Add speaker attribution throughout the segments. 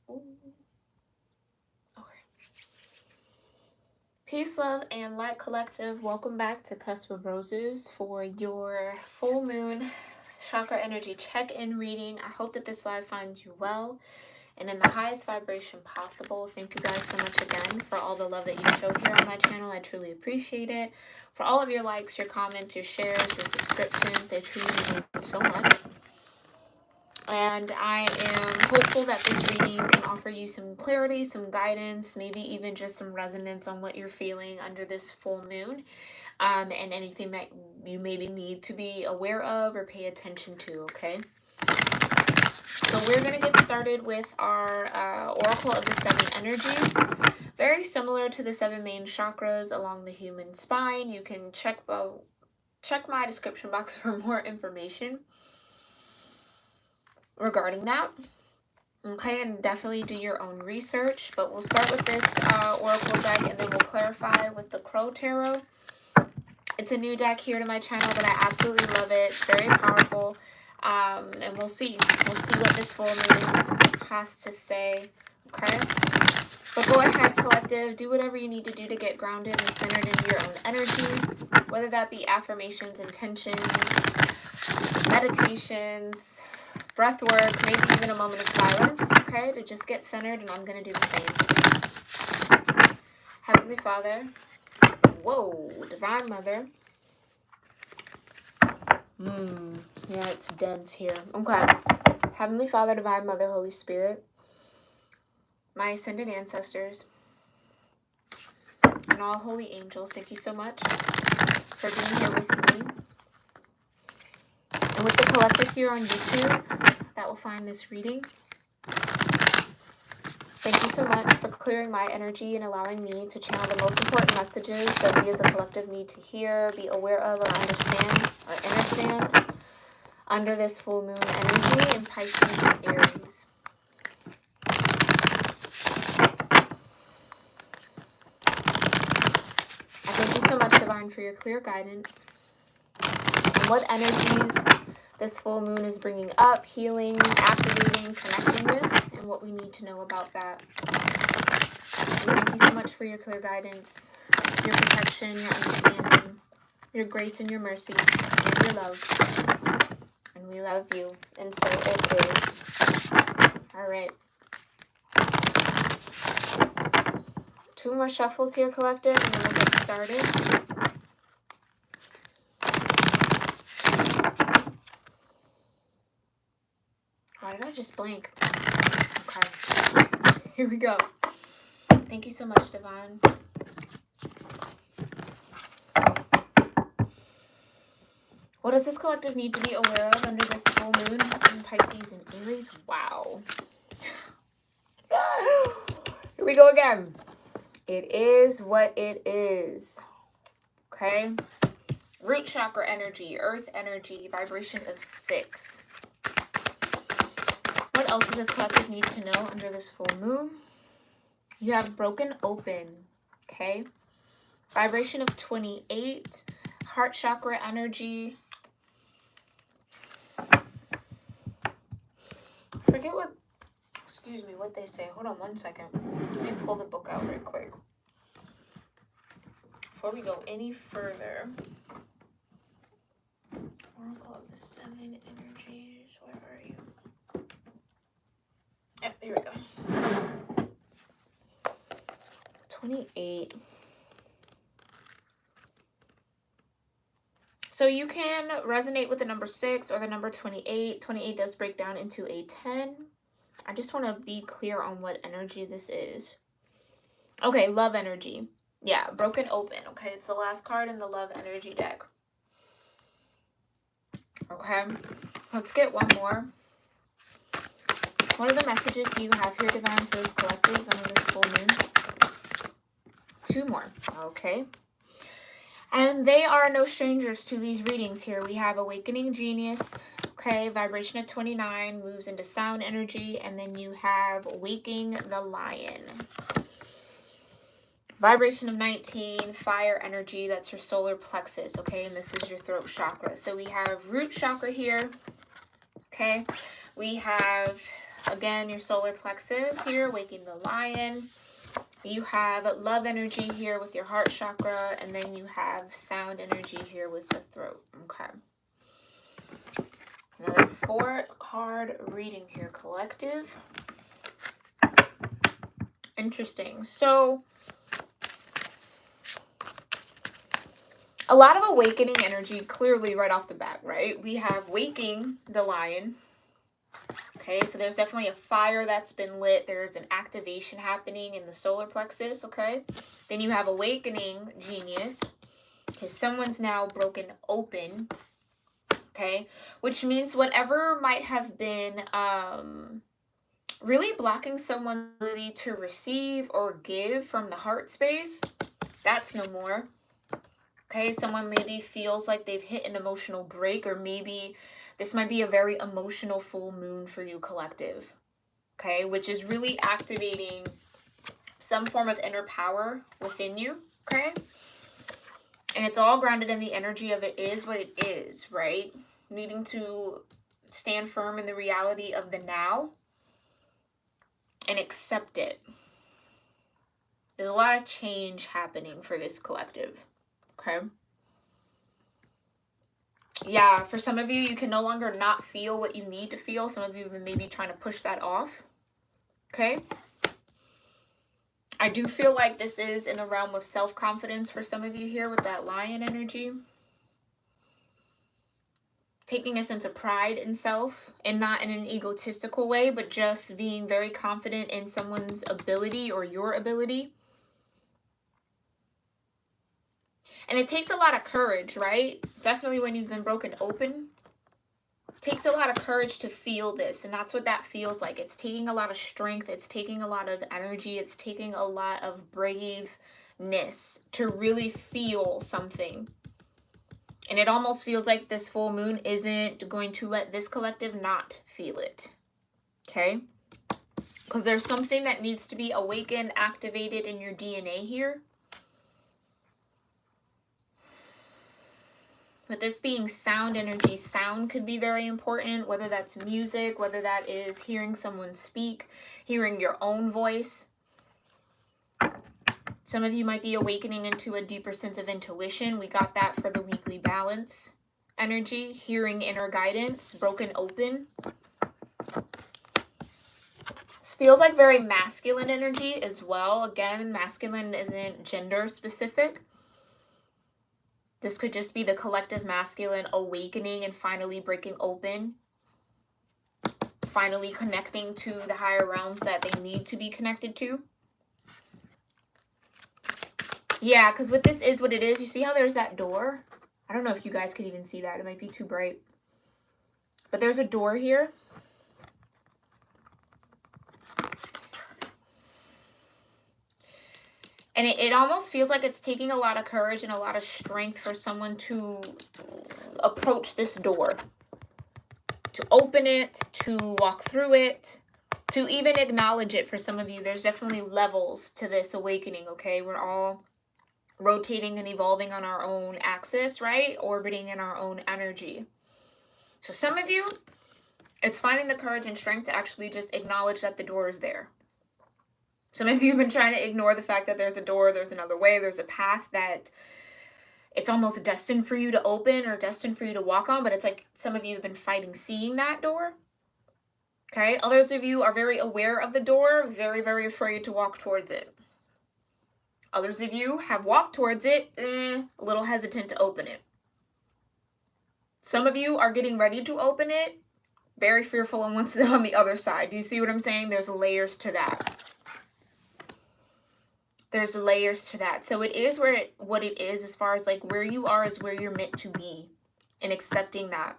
Speaker 1: Ooh. Okay. Peace, love, and light collective. Welcome back to Cusp of Roses for your full moon chakra energy check-in reading. I hope that this live finds you well and in the highest vibration possible. Thank you guys so much again for all the love that you show here on my channel. I truly appreciate it. For all of your likes, your comments, your shares, your subscriptions, they truly mean so much. And I am hopeful that this reading can offer you some clarity, some guidance, maybe even just some resonance on what you're feeling under this full moon, and anything that you maybe need to be aware of or pay attention to, okay? So we're going to get started with our Oracle of the Seven Energies. Very similar to the 7 main chakras along the human spine. You can check my description box for more information regarding that. Okay, and definitely do your own research. But we'll start with this Oracle deck, and then we'll clarify with the Crow Tarot. It's a new deck here to my channel, but I absolutely love it. It's very powerful. And we'll see what this full moon has to say, okay? But go ahead, collective, do whatever you need to do to get grounded and centered in your own energy, whether that be affirmations, intentions, meditations, breath work, maybe even a moment of silence, okay, to just get centered, and I'm going to do the same. Heavenly Father, whoa, Divine Mother. Yeah, it's dense here. Okay. Heavenly Father, Divine Mother, Holy Spirit, my ascended ancestors, and all holy angels, thank you so much for being here with me. And with the collective here on YouTube that will find this reading, thank you so much for clearing my energy and allowing me to channel the most important messages that we as a collective need to hear, be aware of, or understand, under this full moon energy in Pisces and Aries. I thank you so much, Divine, for your clear guidance and what energies this full moon is bringing up, healing, activating, connecting with, and what we need to know about that. And thank you so much for your clear guidance, your protection, your understanding, your grace and your mercy, and your love. And we love you, and so it is. All right. 2 more shuffles here, collective, and then we'll get started. Why did I just blank? Okay. Here we go. Thank you so much, Divine. What does this collective need to be aware of under this full moon in Pisces and Aries? Wow. Here we go again. It is what it is. Okay? Root chakra energy, earth energy, vibration of 6. What else does this collective need to know under this full moon? You have broken open. Okay? Vibration of 28. Heart chakra energy. I forget what, what they say. Hold on one second. Let me pull the book out real quick. Before we go any further. Oracle of the 7 energies. Where are you? Yep, here we go. 28. So you can resonate with the number 6 or the number 28. 28 does break down into a 10. I just want to be clear on what energy this is. Okay, love energy. Yeah, broken open. Okay, it's the last card in the love energy deck. Okay, let's get one more. What are the messages you have here, Divine, for this collective under this full moon? 2 more. Okay. And they are no strangers to these readings here. We have Awakening Genius, okay, vibration of 29, moves into sound energy, and then you have Waking the Lion. Vibration of 19, fire energy, that's your solar plexus, okay, and this is your throat chakra. So we have root chakra here, okay. We have Again, your solar plexus here, waking the lion. You have love energy here with your heart chakra, and then you have sound energy here with the throat. Okay. Another 4-card reading here, collective. Interesting. So, a lot of awakening energy, clearly right off the bat, right? We have waking the lion. Okay, so there's definitely a fire that's been lit. There's an activation happening in the solar plexus, okay? Then you have awakening genius, because someone's now broken open, okay? Which means whatever might have been really blocking someone's ability to receive or give from the heart space, that's no more. Okay, someone maybe feels like they've hit an emotional break, or maybe this might be a very emotional full moon for you, collective. Okay, which is really activating some form of inner power within you. Okay, and it's all grounded in the energy of it is what it is, right? Needing to stand firm in the reality of the now and accept it. There's a lot of change happening for this collective. Okay. Yeah, for some of you, you can no longer not feel what you need to feel. Some of you have been maybe trying to push that off. Okay. I do feel like this is in the realm of self-confidence for some of you here with that lion energy. Taking a sense of pride in self, and not in an egotistical way, but just being very confident in someone's ability or your ability. And it takes a lot of courage, right? Definitely when you've been broken open. It takes a lot of courage to feel this. And that's what that feels like. It's taking a lot of strength. It's taking a lot of energy. It's taking a lot of braveness to really feel something. And it almost feels like this full moon isn't going to let this collective not feel it. Okay? Because there's something that needs to be awakened, activated in your DNA here. With this being sound energy, sound could be very important, whether that's music, whether that is hearing someone speak, hearing your own voice. Some of you might be awakening into a deeper sense of intuition. We got that for the weekly balance energy, hearing inner guidance, broken open. This feels like very masculine energy as well. Again, masculine isn't gender specific. This could just be the collective masculine awakening and finally breaking open. Finally connecting to the higher realms that they need to be connected to. Yeah, because what this is what it is. You see how there's that door? I don't know if you guys could even see that. It might be too bright. But there's a door here. And it almost feels like it's taking a lot of courage and a lot of strength for someone to approach this door. To open it, to walk through it, to even acknowledge it for some of you. There's definitely levels to this awakening, okay? We're all rotating and evolving on our own axis, right? Orbiting in our own energy. So some of you, it's finding the courage and strength to actually just acknowledge that the door is there. Some of you have been trying to ignore the fact that there's a door, there's another way, there's a path that it's almost destined for you to open or destined for you to walk on, but it's like some of you have been fighting seeing that door. Okay, others of you are very aware of the door, very, very afraid to walk towards it. Others of you have walked towards it, a little hesitant to open it. Some of you are getting ready to open it, very fearful on what's on the other side. Do you see what I'm saying? There's layers to that. There's layers to that. So it is what it is, as far as like where you are is where you're meant to be, and accepting that.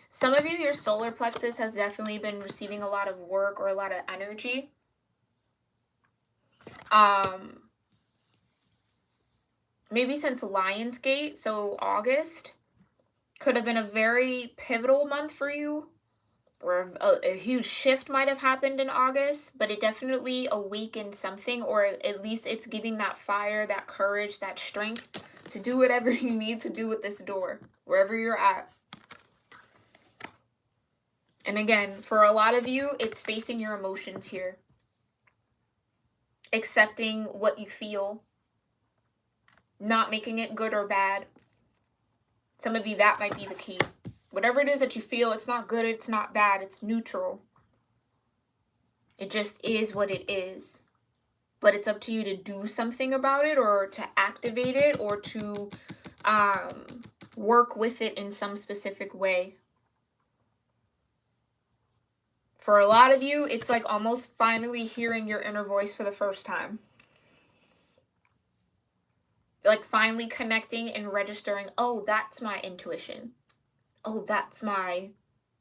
Speaker 1: Some of you, your solar plexus has definitely been receiving a lot of work or a lot of energy. Maybe since Lionsgate, so August could have been a very pivotal month for you, or a huge shift might have happened in August, but it definitely awakened something, or at least it's giving that fire, that courage, that strength to do whatever you need to do with this door, wherever you're at. And again, for a lot of you, it's facing your emotions here. Accepting what you feel. Not making it good or bad. Some of you, that might be the key. Whatever it is that you feel, it's not good, it's not bad, it's neutral. It just is what it is. But it's up to you to do something about it, or to activate it, or to work with it in some specific way. For a lot of you, it's like almost finally hearing your inner voice for the first time. Like finally connecting and registering, oh, that's my intuition. Oh, that's my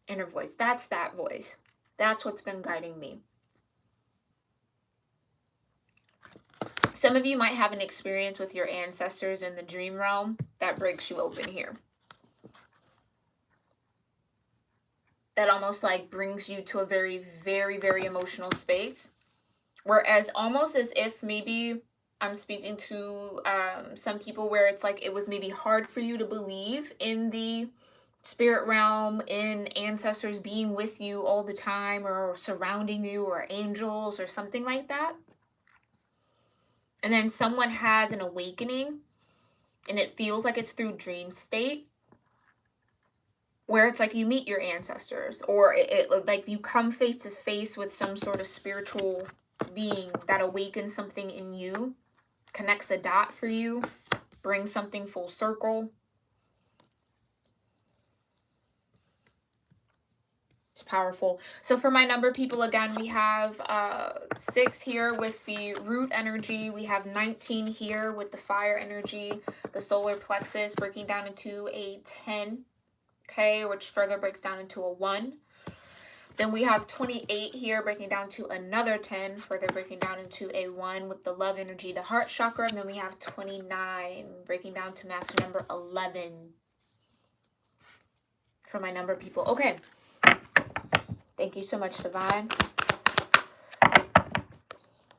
Speaker 1: inner voice. That's that voice. That's what's been guiding me. Some of you might have an experience with your ancestors in the dream realm that breaks you open here. That almost like brings you to a very, very, very emotional space. Whereas almost as if maybe I'm speaking to some people where it's like it was maybe hard for you to believe in the spirit realm, in ancestors being with you all the time or surrounding you, or angels or something like that. And then someone has an awakening and it feels like it's through dream state, where it's like you meet your ancestors, or it like you come face to face with some sort of spiritual being that awakens something in you, connects a dot for you, brings something full circle. It's powerful. So for my number people, again, we have 6 here with the root energy. We have 19 here with the fire energy, the solar plexus breaking down into a 10. Okay, which further breaks down into a 1. Then we have 28 here breaking down to another 10, further breaking down into a 1 with the love energy, the heart chakra. And then we have 29 breaking down to master number 11 for my number people. Okay. Thank you so much, Divine.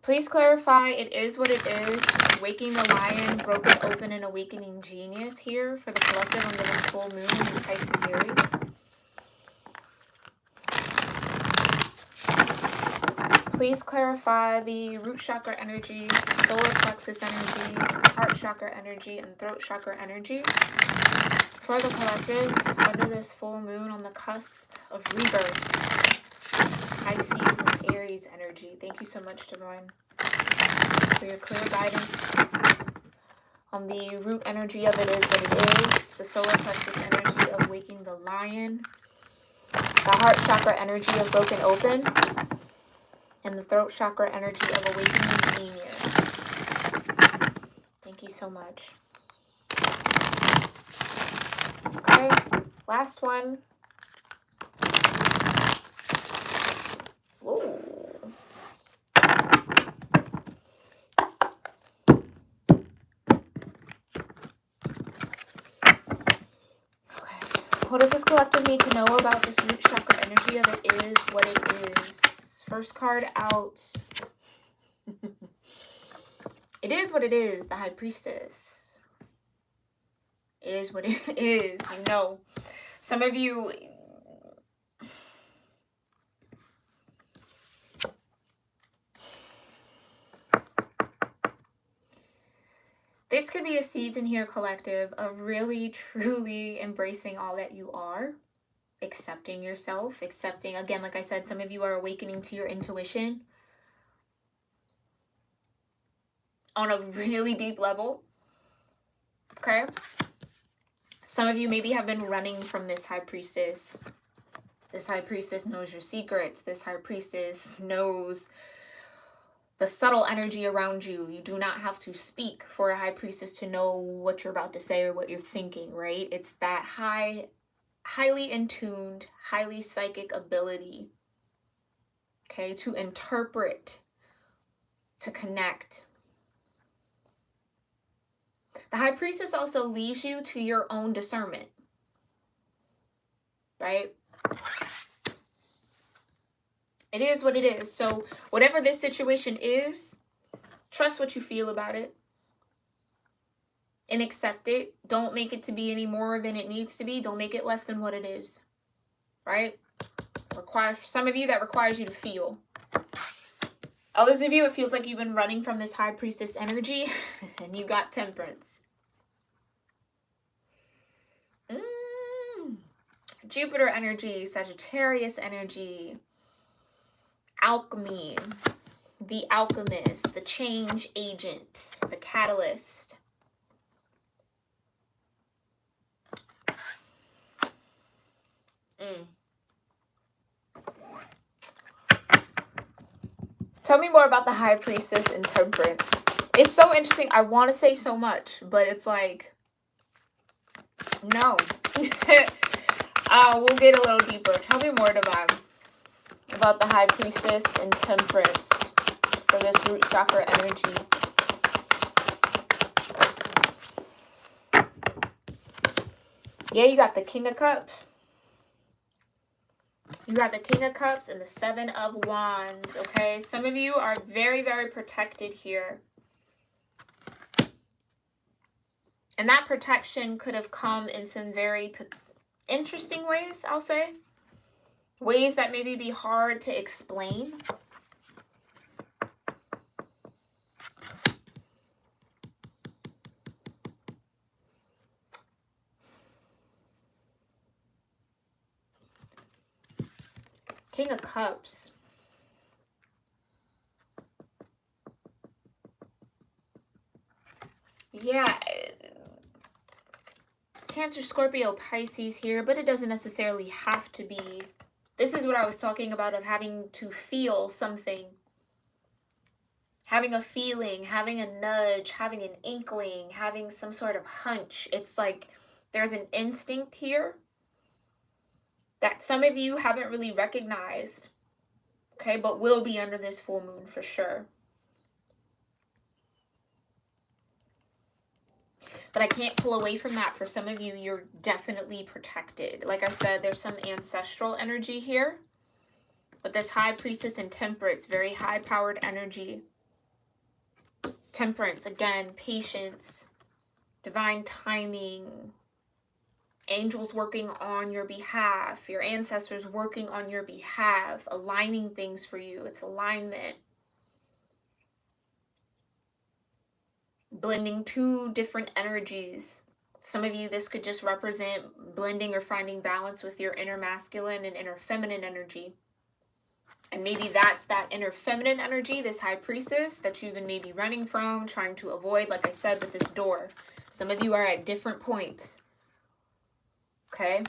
Speaker 1: Please clarify, it is what it is. Waking the Lion, Broken Open, and Awakening Genius here for the collective under this full moon in Pisces, Aries. Please clarify the root chakra energy, solar plexus energy, heart chakra energy, and throat chakra energy for the collective under this full moon on the cusp of rebirth. Pisces and Aries energy. Thank you so much, Divine, for your clear guidance on the root energy of it is what it is, the solar plexus energy of waking the lion, the heart chakra energy of broken open, and the throat chakra energy of awakening genius. Thank you so much. Okay, last one. Whoa. What does this collective need to know about this root chakra energy of it is what it is? First card out. It is what it is, the High Priestess. It is what it is, you know. Some of you... This could be a season here, collective, of really, truly embracing all that you are. Accepting yourself. Accepting, again, like I said, some of you are awakening to your intuition on a really deep level. Okay? Some of you maybe have been running from this High Priestess. This High Priestess knows your secrets. This High Priestess knows the subtle energy around you. You do not have to speak for a High Priestess to know what you're about to say or what you're thinking, right? It's that highly intuned, highly psychic ability, okay, to interpret, to connect. The High Priestess also leaves you to your own discernment, right? It is what it is. So whatever this situation is, trust what you feel about it. and accept it. Don't make it to be any more than it needs to be. Don't make it less than what it is, right? For some of you, that requires you to feel. Others of you, it feels like you've been running from this High Priestess energy and you got Temperance. Jupiter energy, Sagittarius energy, alchemy, the alchemist, the change agent, the catalyst. Tell me more about the High Priestess and Temperance. It's so interesting. I want to say so much, but it's like, no. We'll get a little deeper. Tell me more, Divine, about the High Priestess and Temperance for this root chakra energy. Yeah, you got the King of Cups. You got the King of Cups and the Seven of Wands, okay? Some of you are very, very protected here. And that protection could have come in some very interesting ways, I'll say. Ways that maybe be hard to explain. King of Cups. Yeah. Cancer, Scorpio, Pisces here, but it doesn't necessarily have to be. This is what I was talking about, of having to feel something. Having a feeling, having a nudge, having an inkling, having some sort of hunch. It's like there's an instinct here that some of you haven't really recognized, okay, but will be under this full moon for sure. But I can't pull away from that. For some of you, you're definitely protected. Like I said, there's some ancestral energy here. But this High Priestess and Temperance, very high-powered energy. Temperance, again, patience, divine timing, angels working on your behalf, your ancestors working on your behalf, aligning things for you. It's alignment. Blending two different energies. Some of you, this could just represent blending or finding balance with your inner masculine and inner feminine energy. And maybe that's that inner feminine energy, this High Priestess, that you've been maybe running from, trying to avoid, like I said, with this door. Some of you are at different points. Okay?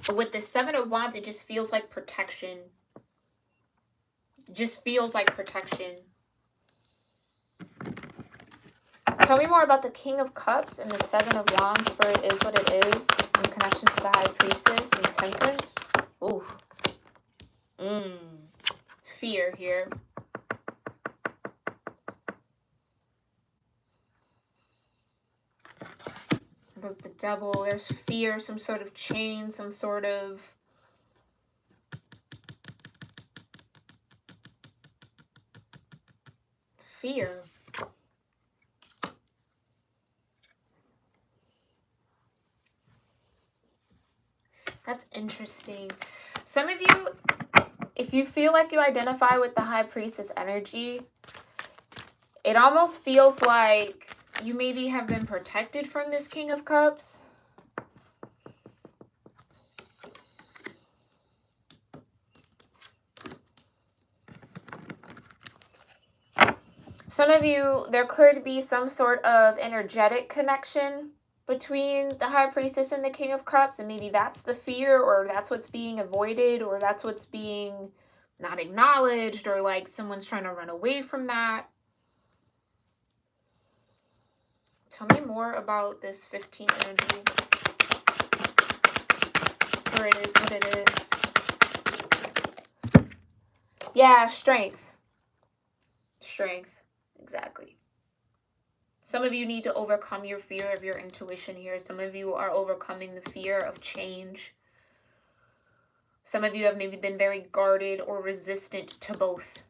Speaker 1: But with the Seven of Wands, it just feels like protection. Just feels like protection. Tell me more about the King of Cups and the Seven of Wands, for it is what it is, in connection to the High Priestess and Temperance. Ooh. Fear here. With the Devil, there's fear, some sort of chain, some sort of fear. That's interesting. Some of you, if you feel like you identify with the High Priestess energy, it almost feels like you maybe have been protected from this King of Cups. Some of you, there could be some sort of energetic connection between the High Priestess and the King of Cups, and maybe that's the fear, or that's what's being avoided, or that's what's being not acknowledged, or like someone's trying to run away from that. Tell me more about this 15 energy. Or it is what it is. Yeah, strength. Strength. Exactly. Some of you need to overcome your fear of your intuition here. Some of you are overcoming the fear of change. Some of you have maybe been very guarded or resistant to both.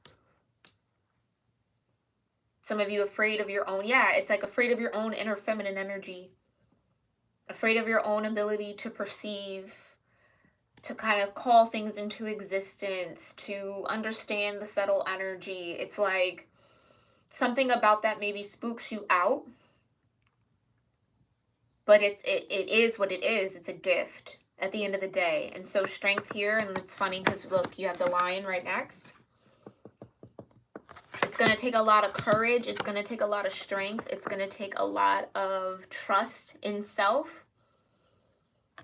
Speaker 1: Some of you afraid of your own, yeah, it's like afraid of your own inner feminine energy. Afraid of your own ability to perceive, to kind of call things into existence, to understand the subtle energy. It's like something about that maybe spooks you out. But it is what it is. It's a gift at the end of the day. And so strength here, and it's funny because look, you have the lion right next. It's going to take a lot of courage. It's going to take a lot of strength. It's going to take a lot of trust in self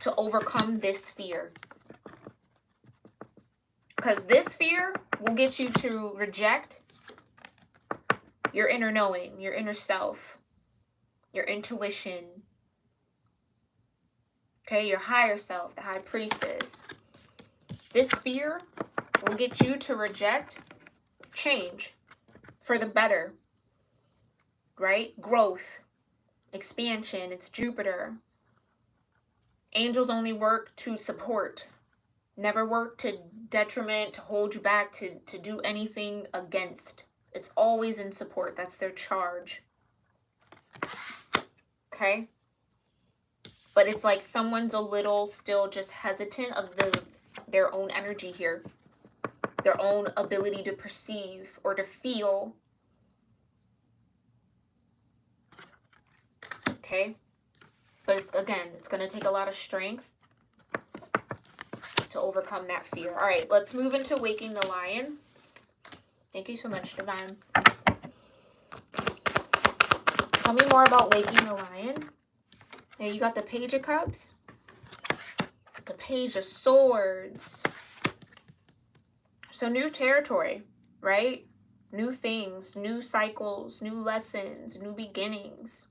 Speaker 1: to overcome this fear. Because this fear will get you to reject your inner knowing, your inner self, your intuition. Okay, your higher self, the high priestess. This fear will get you to reject change for the better, right? Growth, expansion. It's Jupiter. Angels only work to support, never work to detriment, to hold you back, to do anything against. It's always in support. That's their charge. Okay? But it's like someone's a little still just hesitant of their own energy here. Their own ability to perceive or to feel. Okay? But it's, again, it's going to take a lot of strength to overcome that fear. All right, let's move into Waking the Lion. Thank you so much, Divine. Tell me more about Waking the Lion. Yeah, you got the Page of Cups, the Page of Swords. So new territory, right? New things, new cycles, new lessons, new beginnings.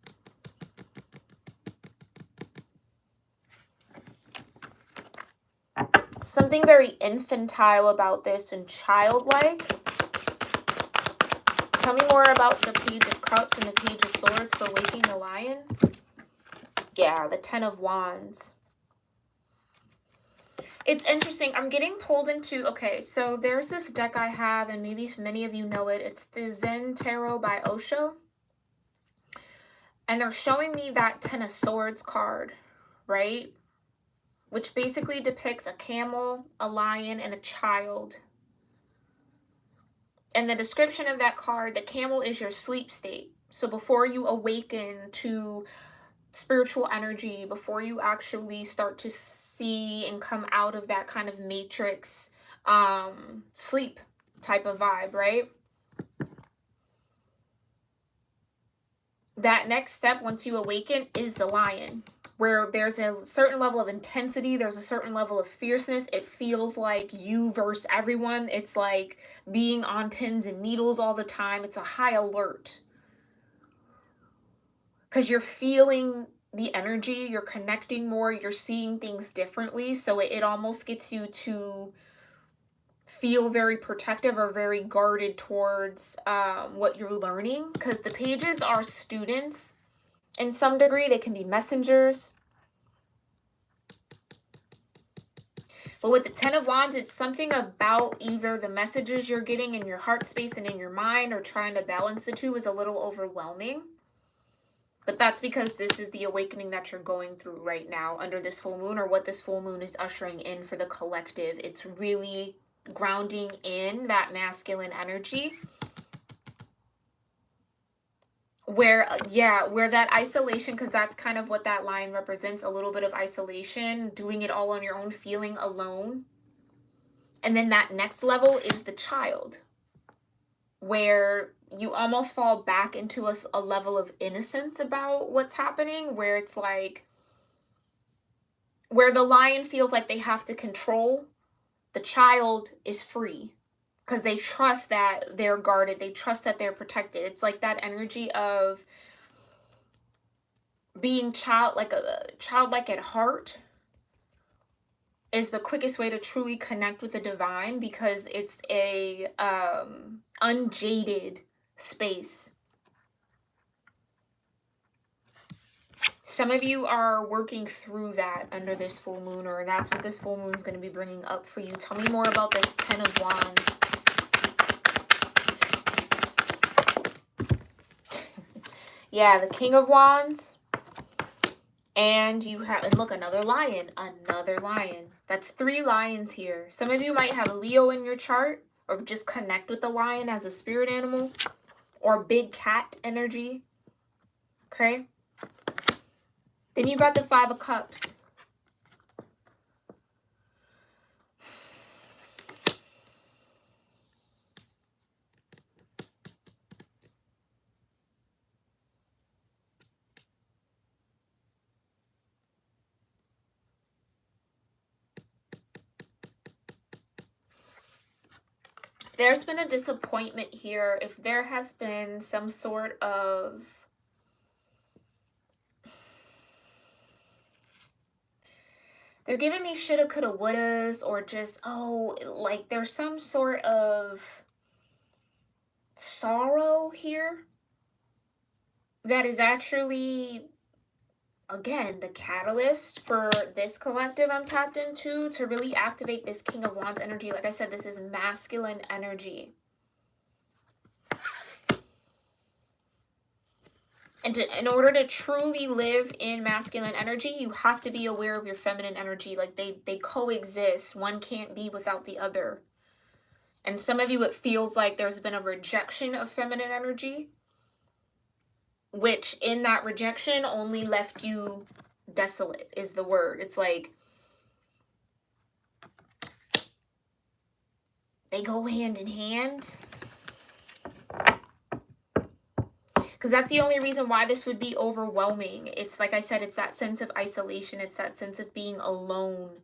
Speaker 1: Something very infantile about this and childlike. Tell me more about the Page of Cups and the Page of Swords for Waking the Lion. Yeah, the Ten of Wands. It's interesting. I'm getting pulled into, okay, so there's this deck I have, and maybe many of you know it. It's the Zen Tarot by Osho. And they're showing me that Ten of Swords card, right? Which basically depicts a camel, a lion, and a child. And the description of that card, the camel is your sleep state. So before you awaken to spiritual energy, before you actually start to see and come out of that kind of matrix sleep type of vibe, right? That next step once you awaken is the lion, where there's a certain level of intensity, there's a certain level of fierceness. It feels like you versus everyone. It's like being on pins and needles all the time. It's a high alert. Because you're feeling the energy, you're connecting more, you're seeing things differently. So it almost gets you to feel very protective or very guarded towards what you're learning. Because the pages are students in some degree. They can be messengers. But with the Ten of Wands, it's something about either the messages you're getting in your heart space and in your mind, or trying to balance the two is a little overwhelming. But that's because this is the awakening that you're going through right now under this full moon, or what this full moon is ushering in for the collective. It's really grounding in that masculine energy. Where that isolation, because that's kind of what that line represents, a little bit of isolation, doing it all on your own, feeling alone. And then that next level is the child, where you almost fall back into a level of innocence about what's happening, where it's like, where the lion feels like they have to control, the child is free because they trust that they're guarded, they trust that they're protected. It's like that energy of being childlike at heart is the quickest way to truly connect with the divine, because it's a unjaded space. Some of you are working through that under this full moon, or that's what this full moon is going to be bringing up for you. Tell me more about this Ten of Wands. Yeah, the King of Wands. And you have, and look, another lion. Another lion. That's 3 lions here. Some of you might have a Leo in your chart, or just connect with the lion as a spirit animal, or big cat energy. Okay? Then you got the 5 of Cups. If there's been a disappointment here, if there has been some sort of they're giving me shoulda, coulda, wouldas, or just, oh, like there's some sort of sorrow here that is actually, again, the catalyst for this collective I'm tapped into to really activate this King of Wands energy. Like I said, this is masculine energy. And in order to truly live in masculine energy, you have to be aware of your feminine energy. Like they coexist. One can't be without the other. And some of you, it feels like there's been a rejection of feminine energy, which in that rejection only left you desolate is the word. It's like they go hand in hand. Because that's the only reason why this would be overwhelming. It's like I said, it's that sense of isolation. It's that sense of being alone.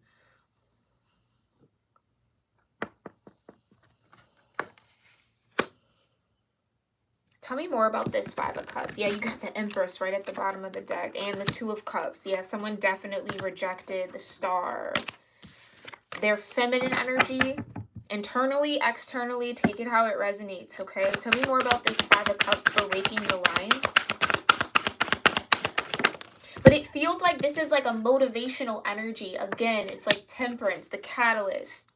Speaker 1: Tell me more about this 5 of Cups. Yeah, you got the Empress right at the bottom of the deck. And the 2 of Cups. Yeah, someone definitely rejected the Star. Their feminine energy. Internally, externally, take it how it resonates, okay? Tell me more about this 5 of Cups for waking the lion. But it feels like this is like a motivational energy. Again, it's like temperance, the catalyst.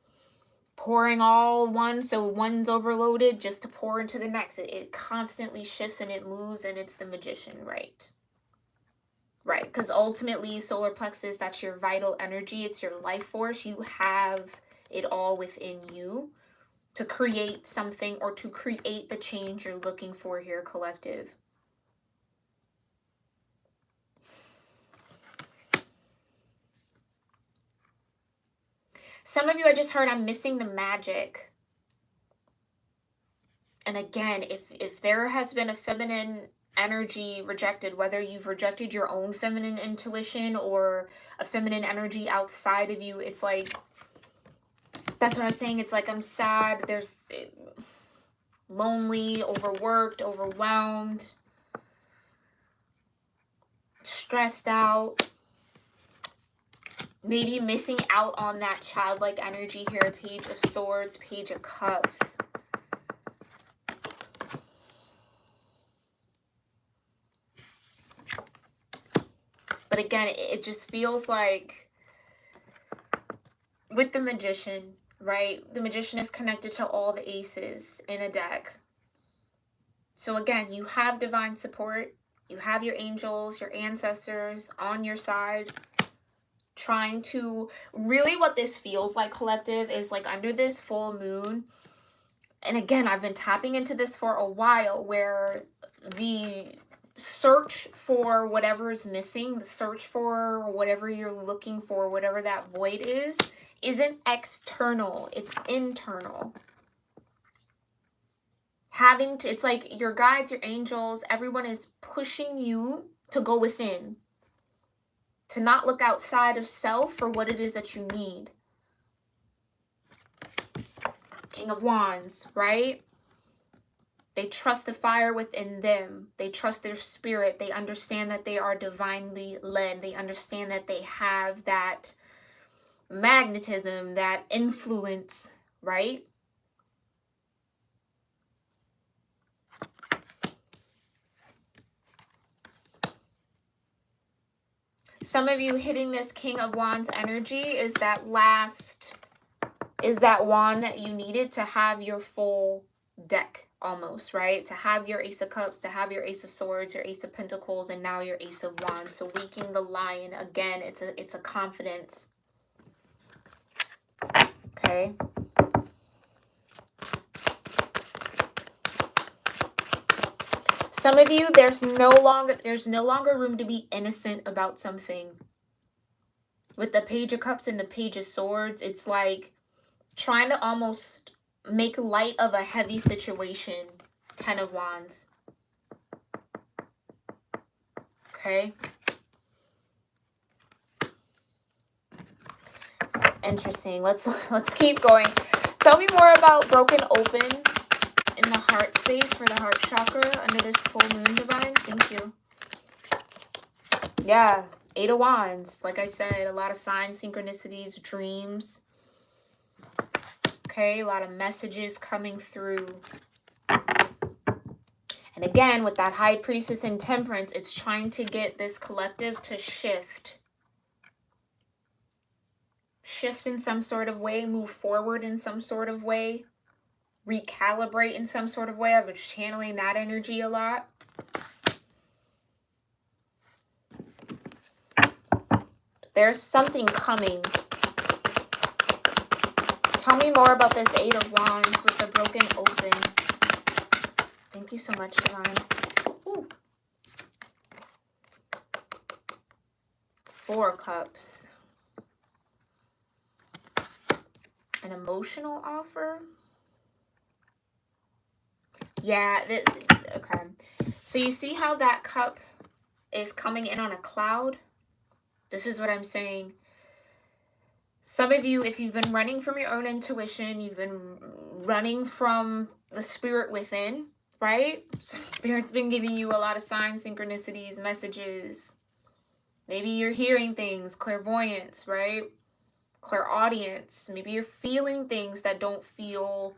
Speaker 1: Pouring all one, so one's overloaded just to pour into the next. It constantly shifts and it moves, and it's the Magician, right? Right, because ultimately, solar plexus, that's your vital energy. It's your life force. You have it all within you to create something or to create the change you're looking for here, collective. Some of you, I just heard, I'm missing the magic. And again, if there has been a feminine energy rejected, whether you've rejected your own feminine intuition or a feminine energy outside of you, it's like, that's what I was saying. It's like, I'm sad. There's lonely, overworked, overwhelmed, stressed out. Maybe missing out on that childlike energy here. Page of Swords, Page of Cups. But again, it just feels like with the Magician, right? The Magician is connected to all the aces in a deck. So again, you have divine support. You have your angels, your ancestors on your side, trying to, really what this feels like, collective, is like under this full moon. And again, I've been tapping into this for a while, where the search for whatever is missing, the search for whatever you're looking for, whatever that void is, isn't external, it's internal. Having to, it's like your guides, your angels, everyone is pushing you to go within, to not look outside of self for what it is that you need. King of Wands, right? They trust the fire within them. They trust their spirit. They understand that they are divinely led. They understand that they have that magnetism, that influence, right? Some of you hitting this King of Wands energy is that wand that you needed to have your full deck almost, right? To have your Ace of Cups, to have your Ace of Swords, your Ace of Pentacles, and now your Ace of Wands. So waking the lion, again, it's a confidence. Okay. Some of you, there's no longer room to be innocent about something. With the Page of Cups and the Page of Swords, it's like trying to almost make light of a heavy situation. 10 of Wands. Okay. It's interesting. Let's keep going. Tell me more about broken open in the heart space for the heart chakra under this full moon, divine. Thank you. Yeah, 8 of Wands. Like I said, a lot of signs, synchronicities, dreams. Okay, a lot of messages coming through. And again, with that High Priestess and Temperance, it's trying to get this collective to shift. Shift in some sort of way, move forward in some sort of way, recalibrate in some sort of way. I was channeling that energy a lot. There's something coming. Tell me more about this 8 of Wands with the broken open. Thank you so much, divine. Ooh. 4 cups. An emotional offer. Yeah, okay. So you see how that cup is coming in on a cloud? This is what I'm saying. Some of you, if you've been running from your own intuition, you've been running from the spirit within, right? Spirit's been giving you a lot of signs, synchronicities, messages. Maybe you're hearing things, clairvoyance, right? Clairaudience. Maybe you're feeling things that don't feel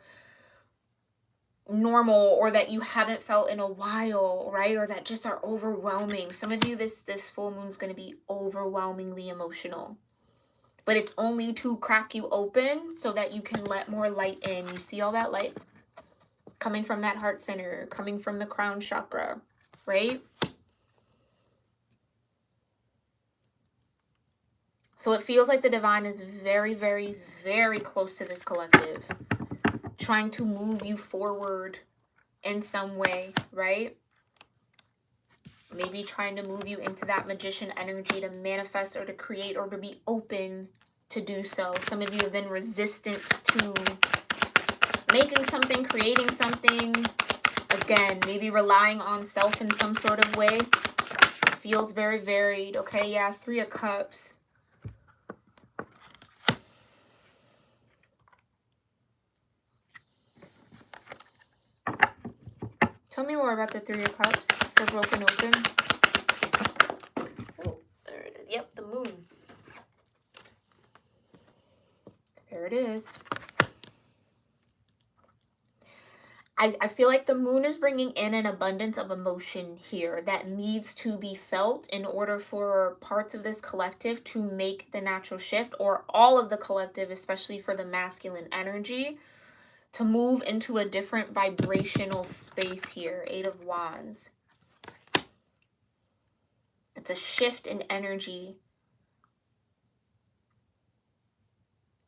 Speaker 1: normal or that you haven't felt in a while, right? Or that just are overwhelming. Some of you, this full moon's going to be overwhelmingly emotional. But it's only to crack you open so that you can let more light in. You see all that light coming from that heart center, coming from the crown chakra, right? So it feels like the divine is very, very, very close to this collective, trying to move you forward in some way, right? Maybe trying to move you into that magician energy to manifest or to create or to be open to do so. Some of you have been resistant to making something, creating something. Again, maybe relying on self in some sort of way. It feels very varied. Okay, yeah, 3 of Cups. Tell me more about the 3 of Cups for broken open. Oh, there it is. Yep, the moon. There it is. I feel like the moon is bringing in an abundance of emotion here that needs to be felt in order for parts of this collective to make the natural shift, or all of the collective, especially for the masculine energy, to move into a different vibrational space here. 8 of Wands. It's a shift in energy.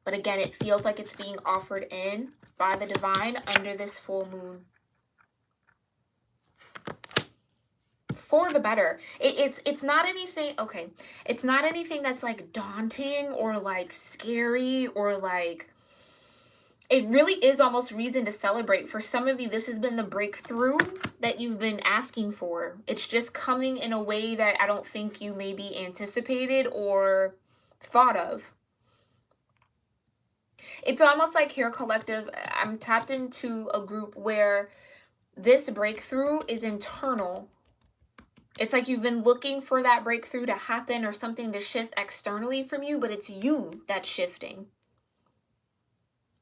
Speaker 1: But again, it feels like it's being offered in by the divine under this full moon. For the better. It's not anything, okay. It's not anything that's like daunting or like scary or like, it really is almost reason to celebrate. For some of you, this has been the breakthrough that you've been asking for. It's just coming in a way that I don't think you maybe anticipated or thought of. It's almost like here, collective, I'm tapped into a group where this breakthrough is internal. It's like you've been looking for that breakthrough to happen or something to shift externally from you, but it's you that's shifting.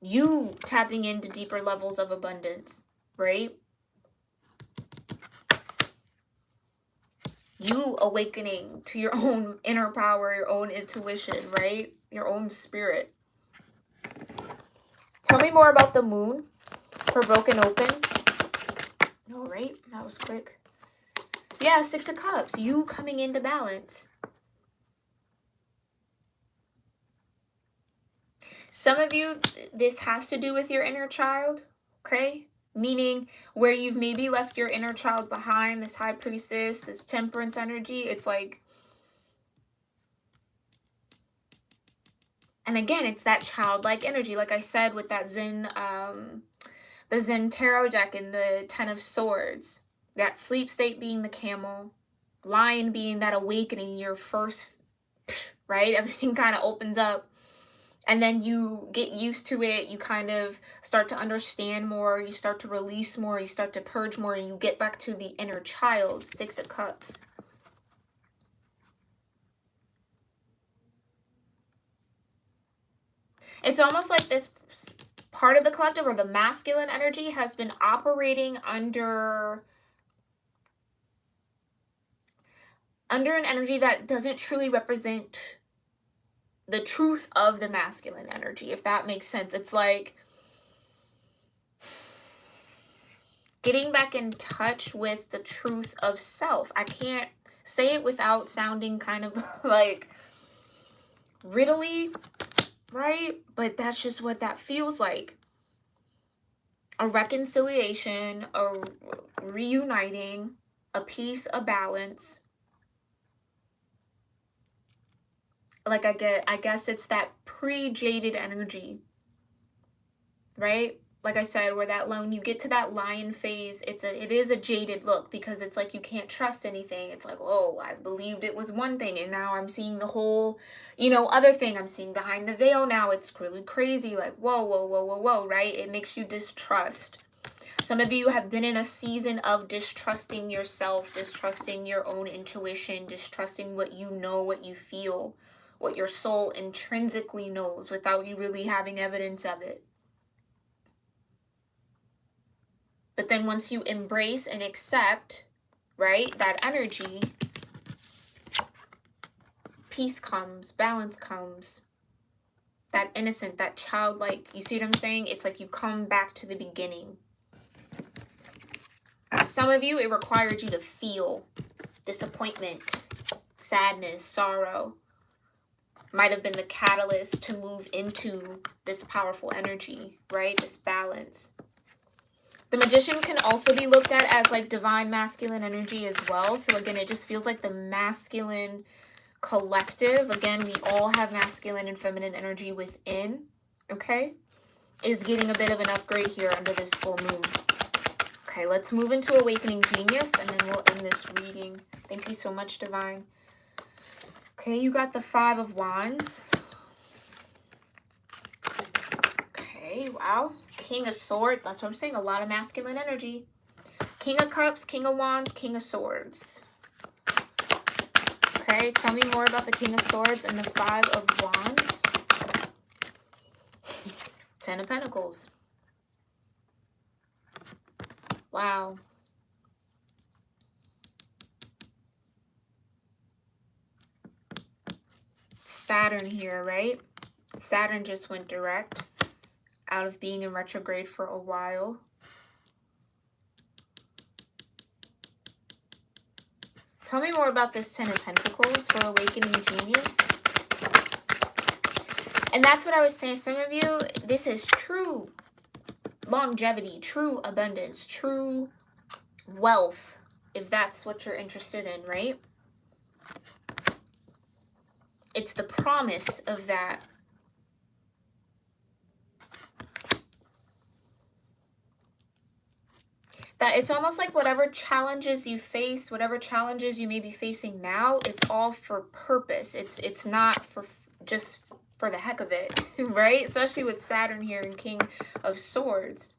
Speaker 1: You tapping into deeper levels of abundance, right? You awakening to your own inner power, your own intuition, right? Your own spirit. Tell me more about the moon for broken open. right? That was quick. Yeah, Six of Cups. You coming into balance. Some of you, this has to do with your inner child, okay? Meaning where you've maybe left your inner child behind, this High Priestess, this Temperance energy. It's like, and again, it's that childlike energy. Like I said, with that Zen, the Zen Tarot deck and the Ten of Swords. That sleep state being the camel. Lion being that awakening, your first, right? Everything kind of opens up. And then you get used to it. You kind of start to understand more. You start to release more. You start to purge more. And you get back to the inner child. Six of Cups. It's almost like this part of the collective or the masculine energy has been operating under an energy that doesn't truly represent the truth of the masculine energy, if that makes sense. It's like getting back in touch with the truth of self. I can't say it without sounding kind of like riddly, right? But that's just what that feels like. A reconciliation, a reuniting, a peace, a balance. Like I guess it's that pre-jaded energy, right? Like I said, where that when you get to that lion phase, it is a jaded look, because it's like you can't trust anything. It's like, oh, I believed it was one thing and now I'm seeing the whole, other thing. I'm seeing behind the veil now. It's really crazy. Like, whoa, whoa, whoa, whoa, whoa, right? It makes you distrust. Some of you have been in a season of distrusting yourself, distrusting your own intuition, distrusting what you know, what you feel, what your soul intrinsically knows without you really having evidence of it. But then once you embrace and accept, right, that energy, peace comes, balance comes, that innocent, that childlike, you see what I'm saying? It's like you come back to the beginning. Some of you, it required you to feel disappointment, sadness, sorrow. Might have been the catalyst to move into this powerful energy, right? This balance. The Magician can also be looked at as like divine masculine energy as well. So again, it just feels like the masculine collective. Again, we all have masculine and feminine energy within, okay? Is getting a bit of an upgrade here under this full moon. Okay, let's move into Awakening Genius and then we'll end this reading. Thank you so much, Divine. Okay, you got the Five of Wands. Okay, wow. King of Swords. That's what I'm saying. A lot of masculine energy. King of Cups, King of Wands, King of Swords. Okay, tell me more about the King of Swords and the Five of Wands. Ten of Pentacles. Wow. Saturn here, right? Saturn just went direct out of being in retrograde for a while. Tell me more about this Ten of Pentacles for Awakening Genius. And that's what I was saying. Some of you, this is true longevity, true abundance, true wealth, if that's what you're interested in, right? It's the promise of that. That it's almost like whatever challenges you face, whatever challenges you may be facing now, it's all for purpose. It's not for just for the heck of it, right? Especially with Saturn here and King of Swords.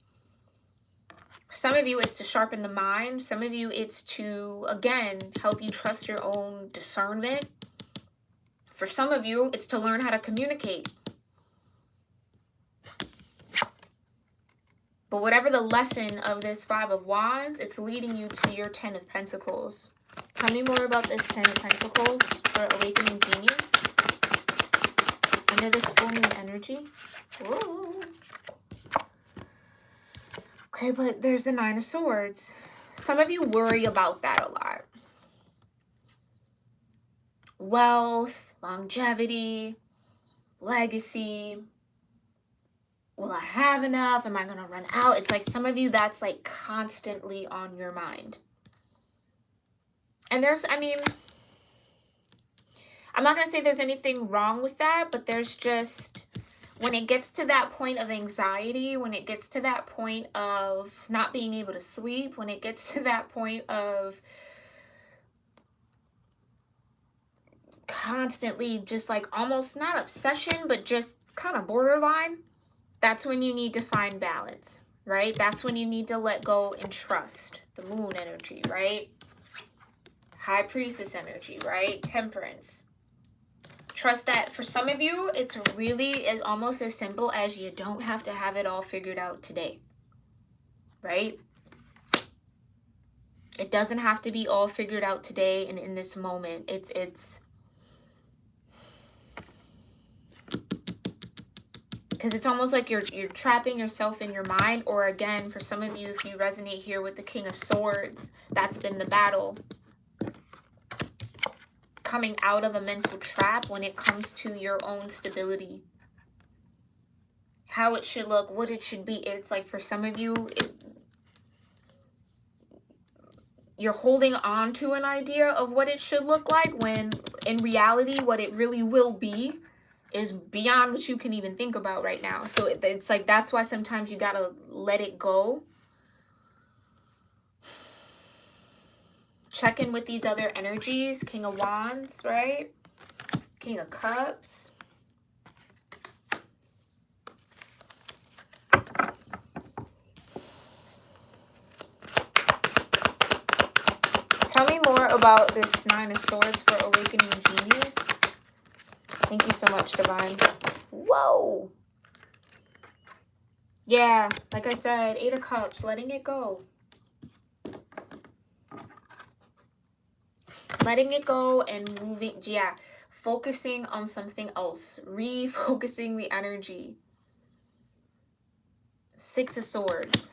Speaker 1: Some of you, it's to sharpen the mind. Some of you, it's to, again, help you trust your own discernment. For some of you, it's to learn how to communicate. But whatever the lesson of this Five of Wands, it's leading you to your Ten of Pentacles. Tell me more about this Ten of Pentacles for Awakening Genius. Under this full moon energy. Ooh. Okay, but there's the Nine of Swords. some of you worry about that a lot. Wealth, longevity, legacy. Will I have enough? Am I going to run out? It's like some of you, that's like constantly on your mind. And there's, I mean, I'm not going to say there's anything wrong with that, but there's just, when it gets to that point of anxiety, when it gets to that point of not being able to sleep, when it gets to that point of constantly just like almost not obsession, but just kind of borderline, that's when you need to find balance, right? That's when you need to let go and trust the moon energy, right? High priestess energy, right? Temperance. Trust that for some of you, it's really almost as simple as you don't have to have it all figured out today, right? It doesn't have to be all figured out today and in this moment. It's because it's almost like you're trapping yourself in your mind. Or again, for some of you, if you resonate here with the King of Swords, that's been the battle. Coming out of a mental trap when it comes to your own stability. How it should look, what it should be. It's like for some of you, you're holding on to an idea of what it should look like when in reality, what it really will be is beyond what you can even think about right now. So it's like, that's why sometimes you gotta let it go. Check in with these other energies. King of Wands, right? King of Cups. Tell me more about this Nine of Swords for Awakening Genius. Thank you so much, Divine. Whoa. Yeah, like I said, Eight of Cups, letting it go. Letting it go and moving, yeah, focusing on something else. Refocusing the energy. Six of Swords.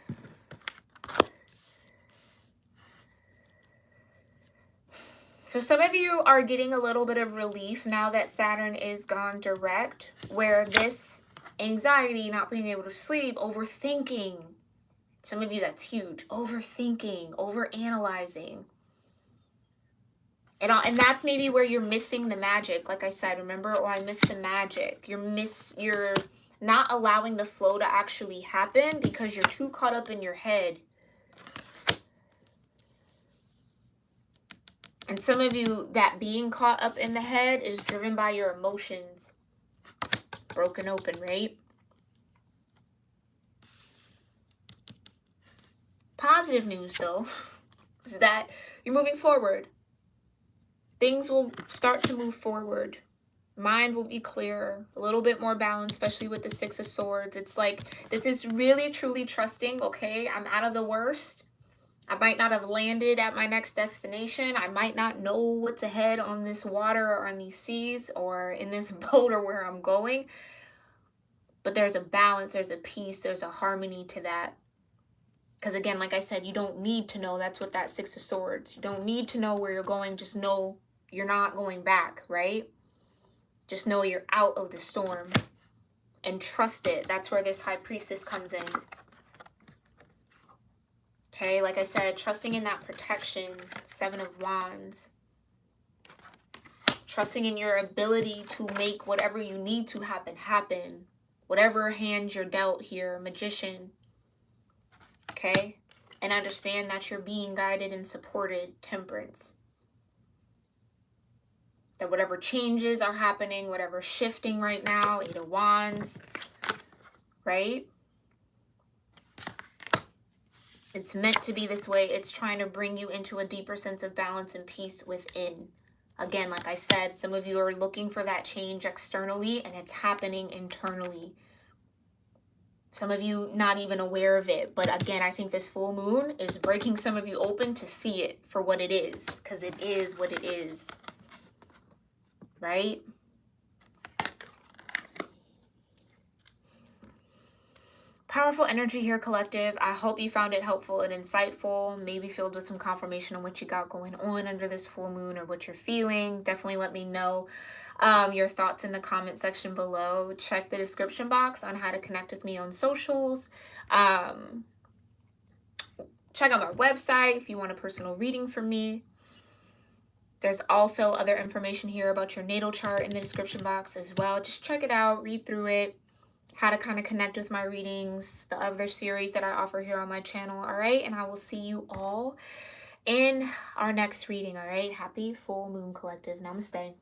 Speaker 1: So some of you are getting a little bit of relief now that Saturn is gone direct, where this anxiety, not being able to sleep, overthinking, some of you that's huge, overthinking, overanalyzing. And that's maybe where you're missing the magic. Like I said, remember, oh, I missed the magic. You're not allowing the flow to actually happen because you're too caught up in your head. And some of you, that being caught up in the head is driven by your emotions. Broken open, right? Positive news, though, is that you're moving forward. Things will start to move forward. Mind will be clearer, a little bit more balanced, especially with the Six of Swords. It's like, this is really, truly trusting, okay? I'm out of the worst. I might not have landed at my next destination. I might not know what's ahead on this water or on these seas or in this boat or where I'm going. But there's a balance, there's a peace, there's a harmony to that. Because again, like I said, you don't need to know. That's what that Six of Swords. You don't need to know where you're going. Just know you're not going back, right? Just know you're out of the storm. And trust it. That's where this High Priestess comes in. Okay, like I said, trusting in that protection. Seven of Wands. Trusting in your ability to make whatever you need to happen, happen. Whatever hand you're dealt here, Magician. Okay? And understand that you're being guided and supported, Temperance. That whatever changes are happening, whatever shifting right now, Eight of Wands, right? It's meant to be this way. It's trying to bring you into a deeper sense of balance and peace within. Again, like I said, some of you are looking for that change externally and it's happening internally. Some of you not even aware of it. But again, I think this full moon is breaking some of you open to see it for what it is. Because it is what it is. Right? Powerful energy here, collective. I hope you found it helpful and insightful, maybe filled with some confirmation on what you got going on under this full moon or what you're feeling. Definitely let me know your thoughts in the comment section below. Check the description box on how to connect with me on socials. Check out my website if you want a personal reading from me. There's also other information here about your natal chart in the description box as well. Just check it out, read through it, how to kind of connect with my readings, the other series that I offer here on my channel. All right, and I will see you all in our next reading. All right, happy full moon, collective. Namaste.